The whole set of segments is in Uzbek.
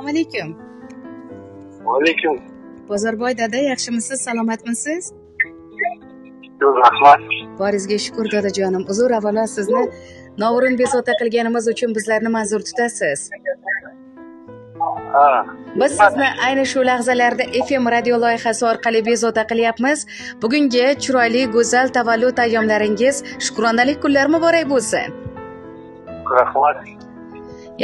Assalomu alaykum. Va alaykum. Bozorboy dada, yaxshimisiz, salomatmisiz? Rahmat. Boringizga shukur dadajonim. Uzr, avvalo sizni noo'rin bezovta qilganimiz uchun bizlarni ma'zur tutasiz. Biz sizni ayni shu lahzalarda FM radio loyihasi orqali bezovta qilyapmiz. Bugungi chiroyli, go'zal tavallud ayyomlaringiz shukronalik kunlar muborak bo'lsin. Rahmat.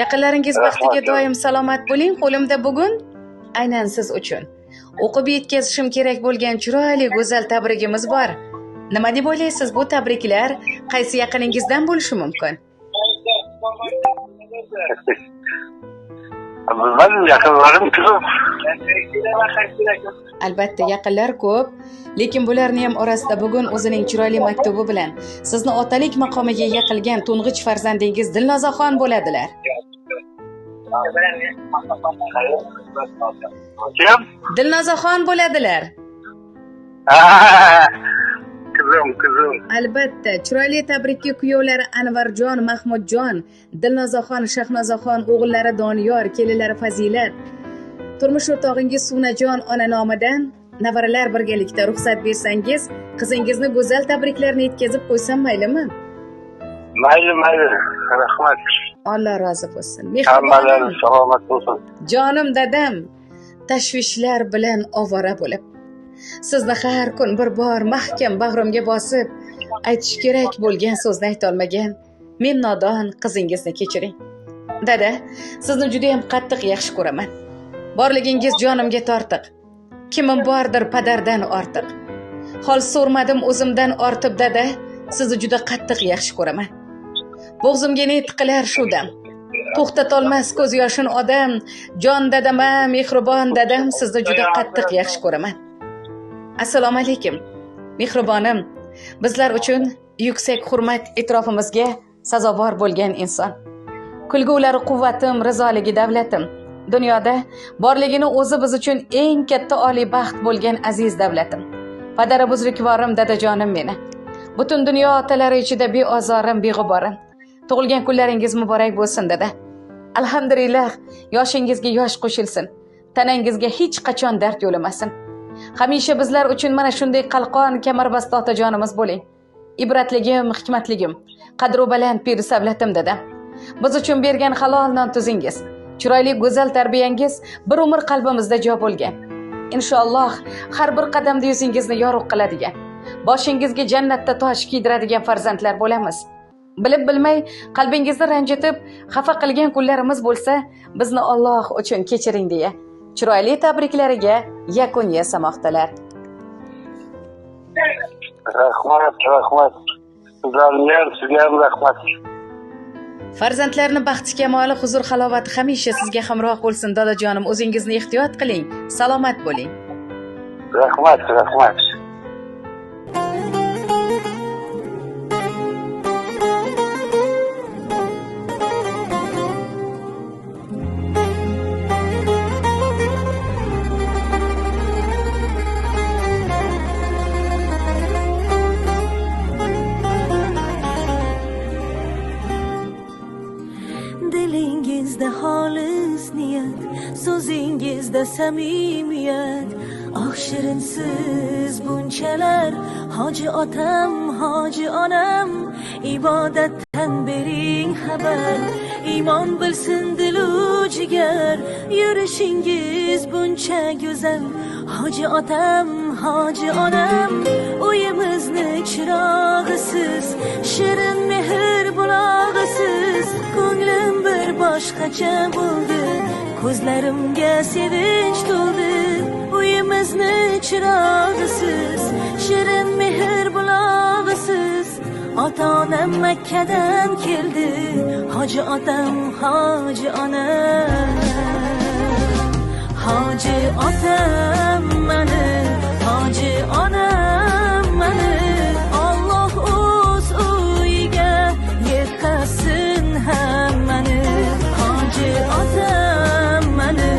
Yaqinlaringiz baxtiga doim salomat bo'ling. Qo'limda bugun aynan siz uchun o'qib yetkazishim kerak bo'lgan chiroyli, go'zal tabrigimiz bor. Nima deb o'ylaysiz, bu tabriklar qaysi yaqiningizdan bo'lishi mumkin? Bizning yaqinlarim ko'p. Albatta yaqinlar ko'p, lekin bularning ham orasida bugun o'zining chiroyli maktubi bilan sizni otalik maqomiga ega qilgan to'ng'ich farzandingiz Dilnozaxon bo'ladilar. Kim? Dilnozaxon bo'ladilar. Qizim. Albatta, chiroyli tabrikki kuyovlari Anvarjon, Mahmudjon, Dilnozaxon, Shahnozaxon, o'g'illari Doniyor, kelinlari Fazilat, turmush o'rtog'ingiz Sunajon ona nomidan nevaralar birgalikda ruxsat bersangiz, qizingizni go'zal tabriklarni yetkazib qo'ysam maylimi? Mayli. Rahmat. Alloh rozi bo'lsin. Hammalari salomat bo'lsin. Jonim dadam, tashvishlar bilan ovora bo'lib, sizni har kun bir bor mahkam bag'rimga bosib, aytish kerak bo'lgan so'zni ayta olmagan men nodon qizingizni kechiring. Dada, sizni juda ham qattiq yaxshi ko'raman. Borligingiz jonimga tortiq. Kimim bordir padardan ortiq. Hol so'rmadim o'zimdan ortib dada, sizni juda qattiq yaxshi ko'raman. Bo'g'zimga ne tiqilar shu dam. To'xtatolmas ko'z yoshin odam, jon dadama, mehribon dadam, sizni juda qattiq yaxshi ko'raman. Assalomu alaykum. Mehribonim, bizlar uchun yuksak hurmat e'tirofimizga sazovor bo'lgan inson. Kulgulari quvvatim, rizoligi davlatim. Dunyoda borligini o'zi biz uchun eng katta oliy baxt bo'lgan aziz davlatim. Padara buzrukvorim dadajonim meni. Butun dunyo otalari ichida beozorim, beg'uborim. Tug'ilgan kunlaringiz muborak bo'lsin dada. Alhamdulillah, yoshingizga yosh qo'shilsin. Tanangizga hech qachon dard yo'lamasin. Hamisha bizlar uchun mana shunday qalqon, kamarbast otajonimiz bo'ling. Ibratligim, hikmatligim, qadru baland pir savlatim dadam. Biz uchun bergan halol non tuzingiz, chiroyli go'zal tarbiyangiz bir umr qalbimizda jo bo'lgan. Inshaalloh har bir qadamda yuzingizni yorug' qiladigan, boshingizga jannatda toj kiydiradigan farzandlar bo'lamiz. Bilib bilmay qalbingizni ranjitib, xafa qilgan kunlarimiz bo'lsa, bizni Alloh uchun kechiring deya chiroyli tabriklariga yakun yasamoqdalar. Rahmat. Sizga ham rahmat. Farzandlarni baxti kamoli, huzur halovati hamisha sizga hamroh bo'lsin dadajonim. O'zingizni ehtiyot qiling, salomat bo'ling. Rahmat. Dilingizda xolis niyat, so'zingizda samimiyat, shirinsiz bunchalar, hoji otam, hoji onam, ibodatdan bering xabar, iymon bilsin dilu jigar, yurishingiz buncha go'zal, hoji otam, hoji onam, uyimizni chirog'isiz, shirin mehr bulog'isiz, ko'nglim bir boshqacha bo'ldi, ko'zlarimga sevinch to'ldi, uyimizni chirog'isiz, shirin mehr bulog'isiz, ota-onam Makkadan keldi, hoji otam, hoji onam, hoji otam mani, hoji onam mani, Alloh o'z uyiga yetkazsin hammani, hoji otam mani,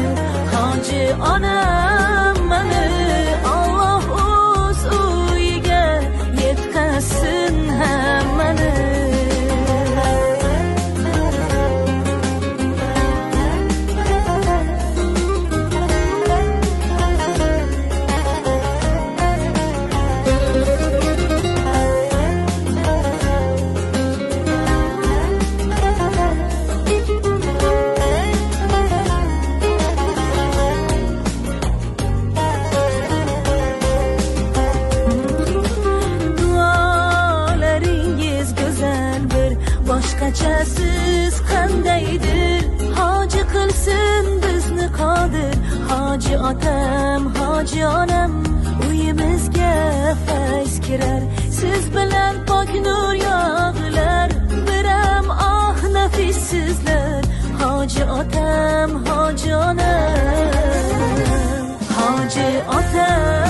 hoji onam mani, Alloh o'z uyiga yetkazsin hammani. hoji otam hoji onam uyimizga fayz kirar siz bilan pok nur yog'ilar biram oh nafis sizlar hoji otam hoji onam hoji otam